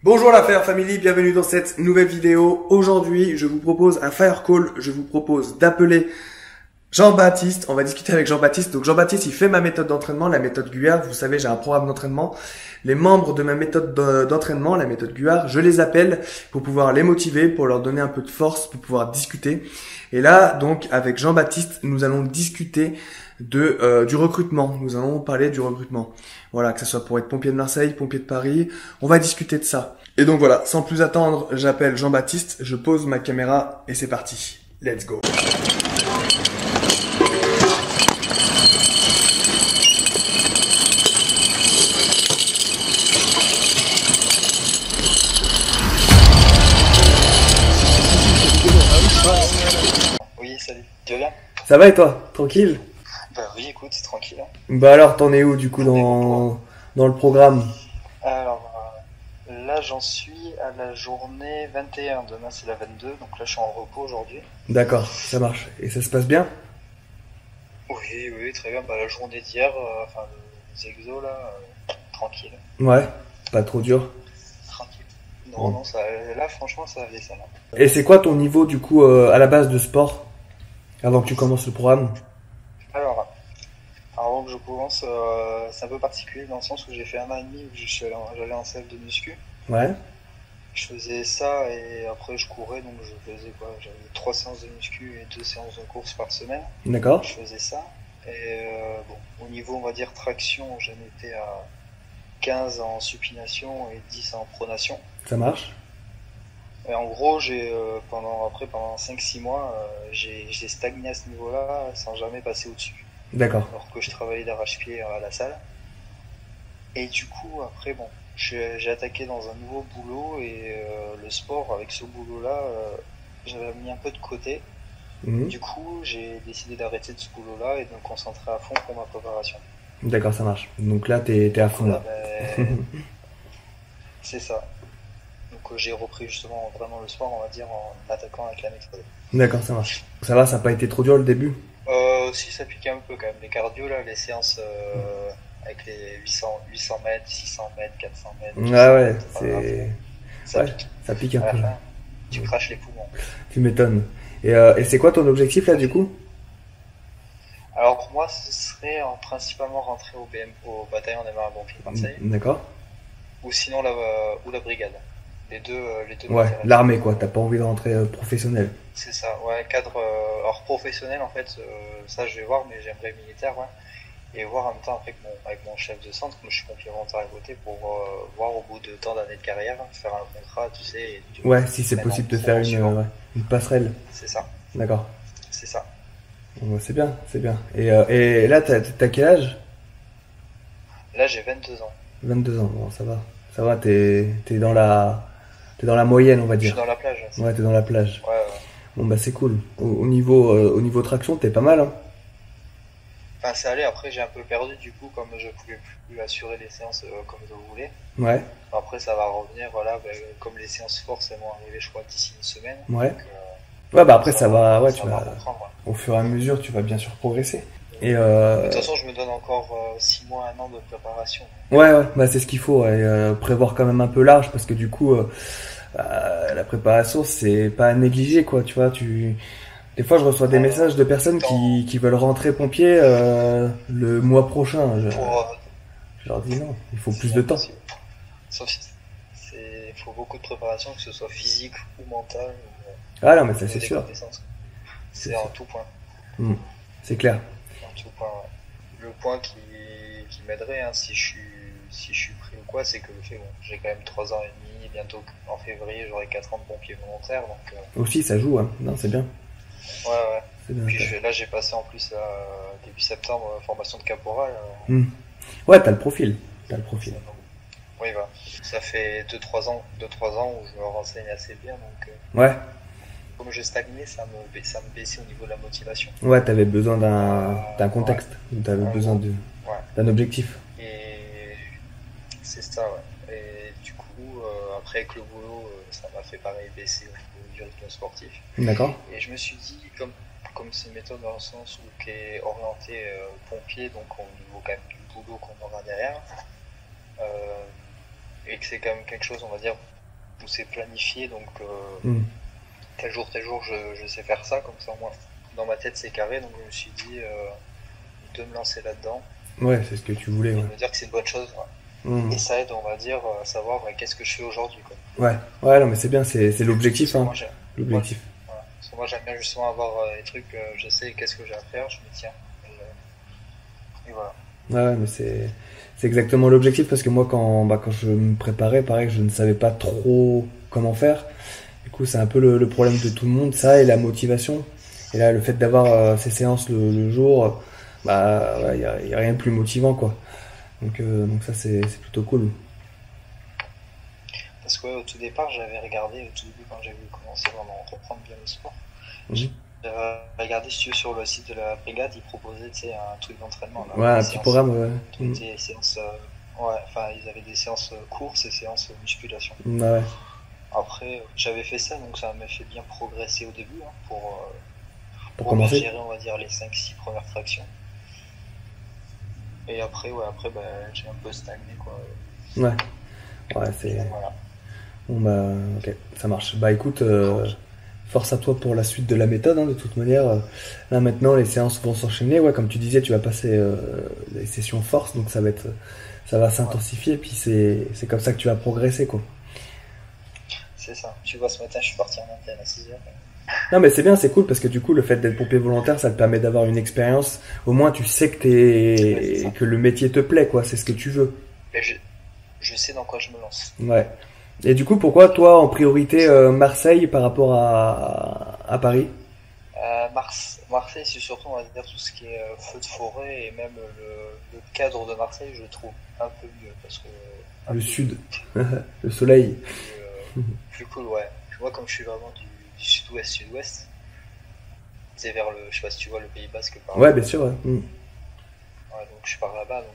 Bonjour la Fire Family, bienvenue dans cette nouvelle vidéo. Aujourd'hui, je vous propose un Fire Call. Je vous propose d'appeler Jean-Baptiste. On va discuter avec Jean-Baptiste. Donc Jean-Baptiste, il fait ma méthode d'entraînement, la méthode GUAR. Vous savez, j'ai un programme d'entraînement. Les membres de ma méthode d'entraînement, la méthode GUAR, je les appelle pour pouvoir les motiver, pour leur donner un peu de force, pour pouvoir discuter. Et là, donc, avec Jean-Baptiste, nous allons discuter du recrutement. Nous allons parler du recrutement. Voilà, que ce soit pour être pompier de Marseille, pompier de Paris. On va discuter de ça. Et donc voilà, sans plus attendre, j'appelle Jean-Baptiste, je pose ma caméra et c'est parti. Let's go. Oui, salut. Tu vas bien? Ça va et toi? Tranquille? Bah oui, écoute, c'est tranquille. Bah alors, t'en es où du coup dans le programme? Alors, là, j'en suis à la journée 21. Demain, c'est la 22. Donc là, je suis en repos aujourd'hui. D'accord, ça marche. Et ça se passe bien? Oui, oui, très bien. Bah, la journée d'hier, enfin, les exos, là, tranquille. Ouais, pas trop dur. Tranquille. Bon. Non, non, ça, là, franchement, ça allait, ça va. Et c'est quoi ton niveau du coup à la base de sport? Avant que tu commences le programme? Alors, avant que je commence, c'est un peu particulier dans le sens où j'ai fait un an et demi où j'allais en salle de muscu. Ouais, Je faisais ça et après je courais, donc je faisais quoi? J'avais 3 séances de muscu et 2 séances de course par semaine. d'accord, Je faisais ça. Et bon, au niveau, on va dire, traction, j'en étais à 15 en supination et 10 en pronation. ça marche. Et en gros, pendant 5-6 mois, j'ai stagné à ce niveau-là sans jamais passer au-dessus. D'accord. Alors que je travaillais d'arrache-pied à la salle. Et du coup, après, bon, j'ai attaqué dans un nouveau boulot et le sport, avec ce boulot-là, j'avais mis un peu de côté. Mhm. Du coup, j'ai décidé d'arrêter de ce boulot-là et de me concentrer à fond pour ma préparation. D'accord, ça marche. Donc là, t'es à fond Là, là. c'est ça. Donc j'ai repris justement vraiment le sport, on va dire, en attaquant avec la méthode. D'accord, ça marche. Ça va, ça n'a pas été trop dur le début? Si ça piquait un peu quand même. Les cardio, là, les séances avec les 800 mètres, 600 mètres, 400 mètres, Ah 800 ouais, mètres, c'est... ça Ouais, pique. ça pique un À la peu. fin, tu craches les poumons. Tu m'étonnes. Et c'est quoi ton objectif là du coup? Alors pour moi, ce serait principalement rentrer au bataillon des marins-pompiers de Marseille, D'accord. ou sinon ou la brigade. Les deux Ouais, m'intéressent. l'armée quoi, t'as pas envie de rentrer professionnel. C'est ça, ouais, cadre hors professionnel en fait, ça je vais voir, mais j'aimerais militaire, ouais. Et voir en même temps avec mon chef de centre, comme je suis complémentaire à côté, pour voir au bout de tant d'années de carrière, faire un contrat, tu sais, et Ouais, si c'est maintenant, possible de faire promotion. ouais, une passerelle. C'est ça, D'accord. c'est ça. Bon, bah, c'est bien, c'est bien. Et là, t'as quel âge? Là j'ai 22 ans. 22 ans, bon, ça va. Ça va, t'es dans la moyenne, on va Je suis dire. dans la plage, là, Ouais, t'es dans la plage. ouais, ouais. Bon, bah, c'est cool. Au niveau traction, t'es pas mal, hein. Enfin, c'est allé, après j'ai un peu perdu du coup, comme je pouvais plus assurer les séances comme je voulais. Ouais, Après ça va revenir, voilà, comme les séances force elles vont arriver, je crois, d'ici une semaine. ouais. Donc, Ouais, bah après, ça va, ouais, ça va reprendre, ouais. au fur et à mesure, tu vas bien sûr progresser. Et De toute façon, je me donne encore 6 mois, un an de préparation. ouais, ouais, bah c'est ce qu'il faut, ouais, prévoir quand même un peu large parce que du coup, la préparation, c'est pas à négliger, quoi, tu vois, des fois, je reçois des messages de personnes qui veulent rentrer pompier le mois prochain. Pour, Je leur dis non, il faut plus c'est de temps. impossible. Sauf si il faut beaucoup de préparation, que ce soit physique ou mentale, Ah non, mais ou ça, c'est des sûr. connaissances. C'est C'est en sûr. tout point. Hmm, c'est clair. En tout point, ouais. Le point qui m'aiderait, hein, si je suis pris ou quoi, c'est que bon, j'ai quand même 3 ans et demi, bientôt en février, j'aurai 4 ans de pompier volontaire, donc Aussi, ça joue, hein. Non, c'est bien. ouais, ouais. C'est bien. Puis là, j'ai passé en plus début septembre formation de caporal. Hmm. Ouais, t'as le profil. T'as le profil. Oui, voilà. Ça fait 2-3 ans où je me renseigne assez bien, donc Ouais, comme je stagnais, ça me baissait au niveau de la motivation. ouais, t'avais besoin d'un contexte. T'avais besoin Ouais. d'un objectif. Et c'est ça, ouais. Et du coup, après avec le boulot, ça m'a fait pareil baisser au niveau du rythme sportif. D'accord. Et je me suis dit, comme c'est une méthode dans le sens où qui est orientée pompier, donc au niveau quand même du boulot qu'on aura derrière, euh, et que c'est quand même quelque chose, on va dire, où c'est planifié, donc tel jour, je sais faire ça, comme ça au moins dans ma tête c'est carré, donc je me suis dit de me lancer là-dedans. Ouais, c'est ce que tu voulais, Et ouais. me dire que c'est une bonne chose, ouais. Et ça aide, on va dire, à savoir qu'est-ce que je fais aujourd'hui, quoi. Ouais, ouais, non, mais c'est bien, c'est l'objectif, hein. Moi, L'objectif. voilà. Parce que moi j'aime bien justement avoir des trucs, je sais qu'est-ce que j'ai à faire, je me tiens. Et voilà. Ouais, mais c'est exactement l'objectif parce que moi quand je me préparais, pareil, je ne savais pas trop comment faire. Du coup, c'est un peu le problème de tout le monde, ça et la motivation. Et là, le fait d'avoir ces séances le jour, bah ouais, y a rien de plus motivant quoi. Donc ça c'est plutôt cool. Parce que au tout départ, j'avais regardé au tout début quand j'ai voulu commencer vraiment à reprendre bien le sport. Mhm. J'avais regardé si tu veux, sur le site de la brigade, ils proposaient, tu sais, un truc d'entraînement là, Ouais, un petit programme, ouais. des séances, ouais, enfin ils avaient des séances courses et séances musculation. Ouais. Après, j'avais fait ça, donc ça m'a fait bien progresser au début Pour pour bien commencer. gérer, on va dire, les 5-6 premières tractions. Et après, ouais, après, bah, j'ai un peu stagné, quoi. Ouais. Ouais, c'est Voilà. bon bah ok, ça marche. Bah écoute, force à toi pour la suite de la méthode, hein, de toute manière. Là maintenant, les séances vont s'enchaîner. Ouais, comme tu disais, tu vas passer les sessions force, donc ça va s'intensifier. Puis c'est comme ça que tu vas progresser, quoi. C'est ça. Tu vois, ce matin, je suis parti en antenne à 6h. Non, mais c'est bien, c'est cool parce que du coup, le fait d'être pompier volontaire, ça te permet d'avoir une expérience. Au moins, tu sais que le métier te plaît, quoi. C'est ce que tu veux. Et je sais dans quoi je me lance. Ouais. Et du coup, pourquoi toi en priorité Marseille par rapport à Paris? Marseille, c'est surtout, on va dire, tout ce qui est feu de forêt et même le cadre de Marseille, je le trouve un peu mieux parce que Le sud, le soleil. plus cool, ouais. Moi, comme je suis vraiment du sud-ouest, c'est vers le, je sais pas si tu vois le Pays Basque par là. Ouais, bien sûr. Ouais. Ouais, donc je pars là-bas, donc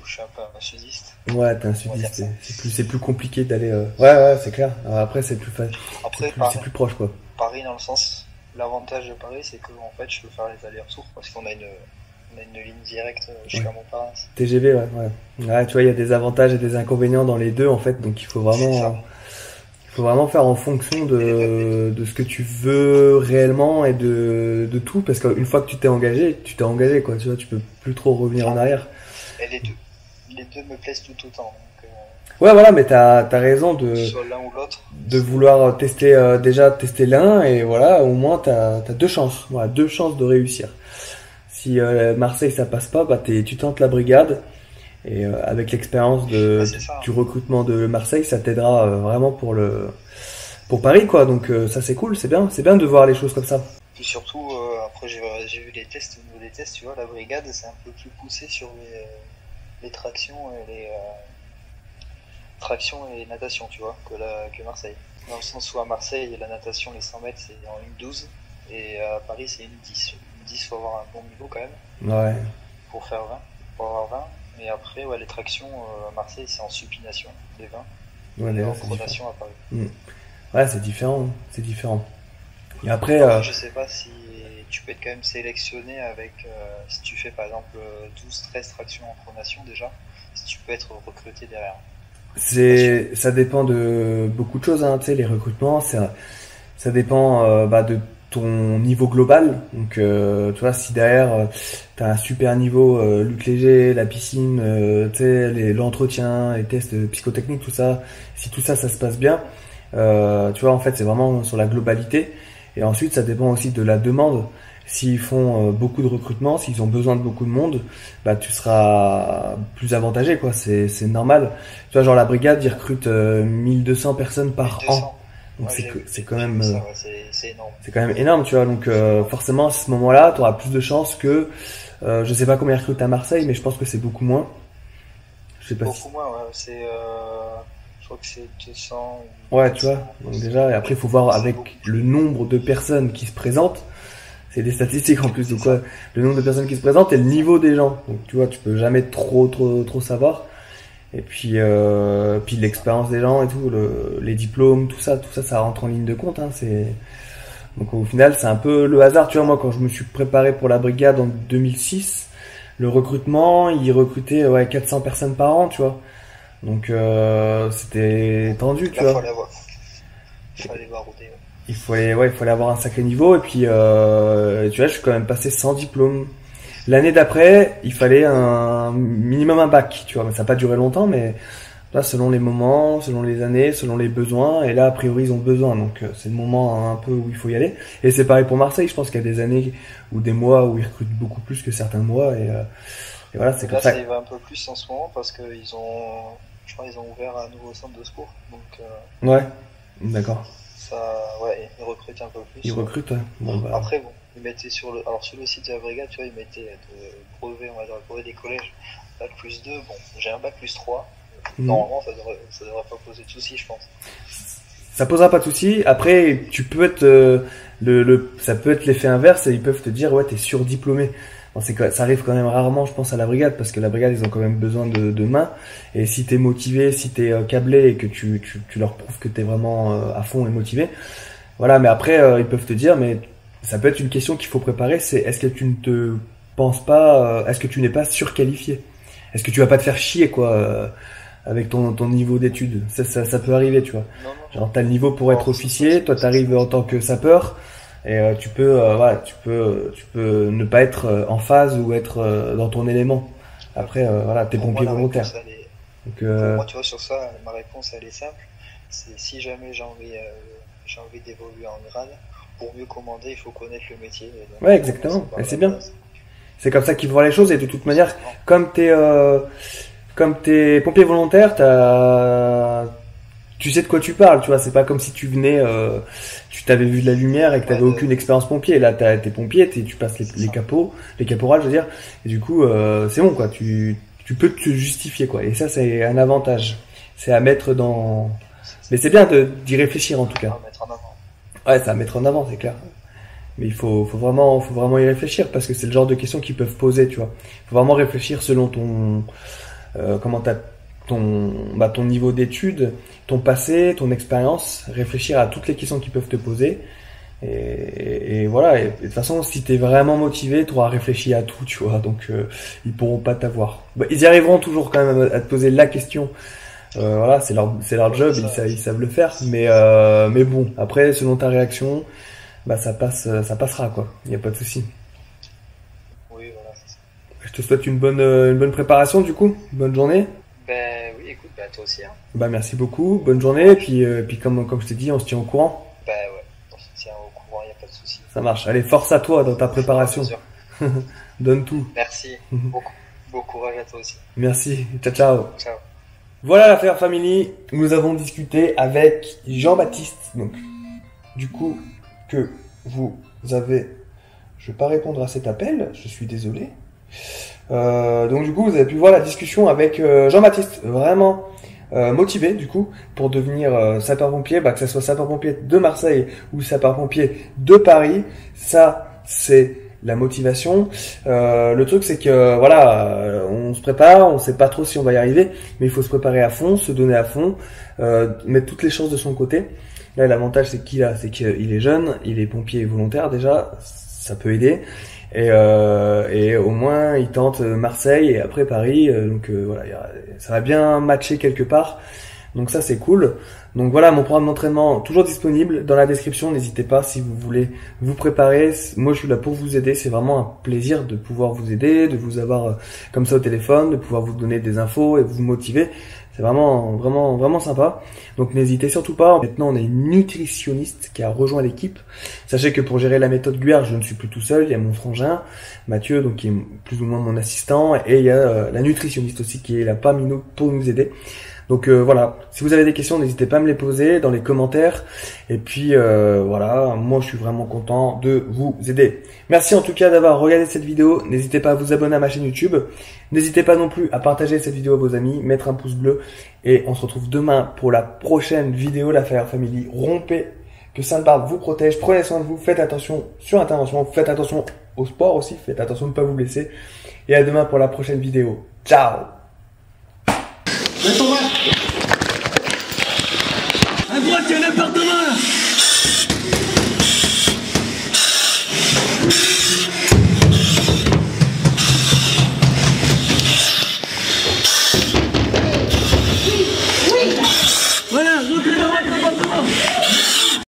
je suis un peu un sudiste. Ouais, t'es un On va dire sudiste. ça. C'est plus compliqué d'aller. Ouais, ouais, c'est clair. Alors après, c'est plus facile. Après, C'est plus proche, quoi. Paris dans le sens, l'avantage de Paris, c'est que en fait, je peux faire les allers-retours parce qu'on a une ligne directe jusqu'à Montparnasse. TGV, ouais, ouais. Ouais, tu vois, il y a des avantages et des inconvénients dans les deux, en fait. Donc, il faut vraiment faire en fonction de ce que tu veux réellement et de tout. Parce qu'une fois que tu t'es engagé, quoi. Tu vois, tu peux plus trop revenir en arrière. Et les deux me plaisent tout autant. Donc, Ouais, voilà, mais t'as raison soit l'un ou l'autre. de vouloir déjà tester l'un et voilà, au moins t'as deux chances. Voilà, deux chances de réussir. Si Marseille ça passe pas, bah tu tentes la brigade et avec l'expérience C'est ça. du recrutement de Marseille, ça t'aidera vraiment pour Paris quoi. Donc ça c'est cool, c'est bien de voir les choses comme ça. Puis surtout, après j'ai vu les tests, au niveau des tests, tu vois, la brigade c'est un peu plus poussé sur les tractions et les traction et natation, tu vois, que Marseille. Dans le sens où à Marseille, la natation, les 100 mètres, c'est en 1,12 et à Paris, c'est 1,10. 1,10, faut avoir un bon niveau quand même Ouais. pour faire 20, pour avoir 20. Mais après, ouais, les tractions à Marseille, c'est en supination, les 20. Ouais, Et là, en c'est pronation à Paris. différent. Ouais, c'est différent, c'est différent. Et après, Après, je sais pas si tu peux être quand même sélectionné avec, si tu fais par exemple 12-13 tractions en pronation déjà, si tu peux être recruté derrière. ça dépend de beaucoup de choses, hein, tu sais, les recrutements, ça dépend de ton niveau global. Donc, tu vois, si derrière t'as un super niveau, lutte léger, la piscine, tu sais, l'entretien, les tests psychotechniques, tout ça, si tout ça, ça se passe bien, tu vois, en fait, c'est vraiment sur la globalité. Et ensuite, ça dépend aussi de la demande. S'ils font beaucoup de recrutement, s'ils ont besoin de beaucoup de monde, bah tu seras plus avantagé, quoi. C'est normal. Tu vois, genre la brigade, ils recrutent 1200 personnes par 1200. an. Donc Ouais, c'est quand même ça, ouais, c'est énorme. c'est quand même énorme, tu vois. Donc forcément, à ce moment-là, tu auras plus de chances que je sais pas combien ils recrutent à Marseille, mais je pense que c'est beaucoup moins. Je sais pas si... Beaucoup moins, ouais. Je crois que c'est 200. Ouais, tu vois. Donc déjà, et après, il faut voir avec le nombre de personnes qui se présentent. C'est des statistiques en plus, donc quoi, le nombre de personnes qui se présentent et le niveau des gens. Donc tu vois, tu peux jamais trop savoir. Et puis l'expérience des gens et tout, les diplômes, tout ça, ça rentre en ligne de compte. Hein, donc au final, c'est un peu le hasard. Tu vois, moi, quand je me suis préparé pour la brigade en 2006, le recrutement, ils recrutaient 400 personnes par an, tu vois. Donc c'était tendu, tu Là, vois. fallait barouder. Ouais. Il fallait avoir un sacré niveau. Et puis, tu vois, je suis quand même passé sans diplôme. L'année d'après, il fallait un minimum un bac, tu vois. Mais ça n'a pas duré longtemps, mais là, selon les moments, selon les années, selon les besoins. Et là, a priori, ils ont besoin. Donc, c'est le moment un peu où il faut y aller. Et c'est pareil pour Marseille. Je pense qu'il y a des années ou des mois où ils recrutent beaucoup plus que certains mois. Et voilà, c'est comme Là, ça. ça y va un peu plus en ce moment parce qu'ils ont, je crois, ils ont ouvert un nouveau centre de secours. Donc, Ouais, d'accord. ça, ouais, ils recrutent un peu plus. Ils recrutent, ouais. Bon, bah. Après, bon, ils mettaient alors sur le site de la brigade, tu vois, ils mettaient de brevet, on va dire, le brevet des collèges, bac plus 2. Bon, j'ai un bac plus 3. Normalement, ça devrait pas poser de soucis, je pense. Ça posera pas de souci. Après, tu peux être ça peut être l'effet inverse et ils peuvent te dire ouais t'es surdiplômé. Bon, ça arrive quand même rarement, je pense, à la brigade parce que la brigade ils ont quand même besoin de mains. Et si t'es motivé, si t'es câblé et que tu leur prouves que t'es vraiment à fond et motivé, voilà. Mais après ils peuvent te dire mais ça peut être une question qu'il faut préparer. C'est est-ce que tu ne te penses pas, est-ce que tu n'es pas surqualifié? Est-ce que tu vas pas te faire chier quoi? Avec ton niveau d'études. Ça peut arriver, tu vois. Non, Genre, t'as le niveau pour être officier, toi t'arrives en tant que sapeur, et tu peux, voilà, tu peux ne pas être en phase ou être dans ton élément. Après, voilà, t'es pour moi, pompier la volontaire. réponse, elle est- Donc, pour moi, tu vois, sur ça, ma réponse, elle est simple. C'est si jamais j'ai envie d'évoluer en grade, pour mieux commander, il faut connaître le métier. Et donc, ouais, exactement. par Et la c'est bien. base. C'est comme ça qu'ils voient les choses. Et de toute manière, Exactement. comme t'es pompier volontaire, tu sais de quoi tu parles, tu vois. C'est pas comme si tu venais, tu t'avais vu de la lumière et que t'avais Ouais, aucune expérience pompier. Là, t'es pompier, tu passes les capots, les caporales, je veux dire. Et du coup, c'est bon, quoi. Tu peux te justifier, quoi. Et ça, c'est un avantage. C'est à mettre dans. Mais c'est bien d'y réfléchir en tout cas. À mettre en avant. Ouais, c'est à mettre en avant, c'est clair. Mais faut vraiment y réfléchir parce que c'est le genre de questions qu'ils peuvent poser, tu vois. Faut vraiment réfléchir selon comment t'as ton niveau d'études, ton passé, ton expérience, réfléchir à toutes les questions qu'ils peuvent te poser. Et voilà. Et de toute façon, si t'es vraiment motivé, tu auras réfléchi à tout, tu vois. Donc, ils pourront pas t'avoir. Bah, ils y arriveront toujours quand même à te poser la question. Voilà, c'est leur job, ils savent le faire. Mais bon, après, selon ta réaction, bah ça passera quoi. Il y a pas de souci. Oui, voilà, c'est ça. Je te souhaite une bonne préparation du coup. Bonne journée. Ben oui, écoute, ben toi aussi, hein. Bah merci beaucoup. Bonne journée. Et puis comme je t'ai dit, on se tient au courant. Ben ouais, on se tient au courant, il n'y a pas de souci. Ça marche. Allez, force à toi dans ta préparation. Bien sûr. Donne tout. Merci. Bon courage à toi aussi. Merci. Ciao ciao. Ciao. Voilà la Fire Family. Nous avons discuté avec Jean-Baptiste. Donc du coup que vous avez. Je vais pas répondre à cet appel. Je suis désolé. Donc du coup vous avez pu voir la discussion avec Jean-Baptiste, vraiment motivé du coup pour devenir sapeur-pompier, que ce soit sapeur-pompier de Marseille ou sapeur-pompier de Paris, ça c'est la motivation. Le truc c'est que voilà, on se prépare, on sait pas trop si on va y arriver, mais il faut se préparer à fond, se donner à fond, mettre toutes les chances de son côté. Là l'avantage c'est qu'il est jeune, il est pompier volontaire déjà, ça peut aider. Et au moins il tente Marseille et après Paris, donc voilà, ça va bien matcher quelque part, donc ça c'est cool. Donc voilà, mon programme d'entraînement toujours disponible dans la description, n'hésitez pas si vous voulez vous préparer. Moi je suis là pour vous aider, c'est vraiment un plaisir de pouvoir vous aider, de vous avoir comme ça au téléphone, de pouvoir vous donner des infos et vous motiver. C'est vraiment sympa. Donc n'hésitez surtout pas. Maintenant, on a une nutritionniste qui a rejoint l'équipe. Sachez que pour gérer la méthode GUER, je ne suis plus tout seul. Il y a mon frangin, Mathieu, donc qui est plus ou moins mon assistant. Et il y a la nutritionniste aussi qui est là parmi nous pour nous aider. Donc voilà, si vous avez des questions, n'hésitez pas à me les poser dans les commentaires. Et puis voilà, moi je suis vraiment content de vous aider. Merci en tout cas d'avoir regardé cette vidéo. N'hésitez pas à vous abonner à ma chaîne YouTube. N'hésitez pas non plus à partager cette vidéo à vos amis, mettre un pouce bleu. Et on se retrouve demain pour la prochaine vidéo, la Fire Family. Rompez, que Sainte-Barbe vous protège. Prenez soin de vous, faites attention sur intervention, faites attention au sport aussi, faites attention de ne pas vous blesser. Et à demain pour la prochaine vidéo. Ciao! À droite, il y a un appartement là. rentrer dans votre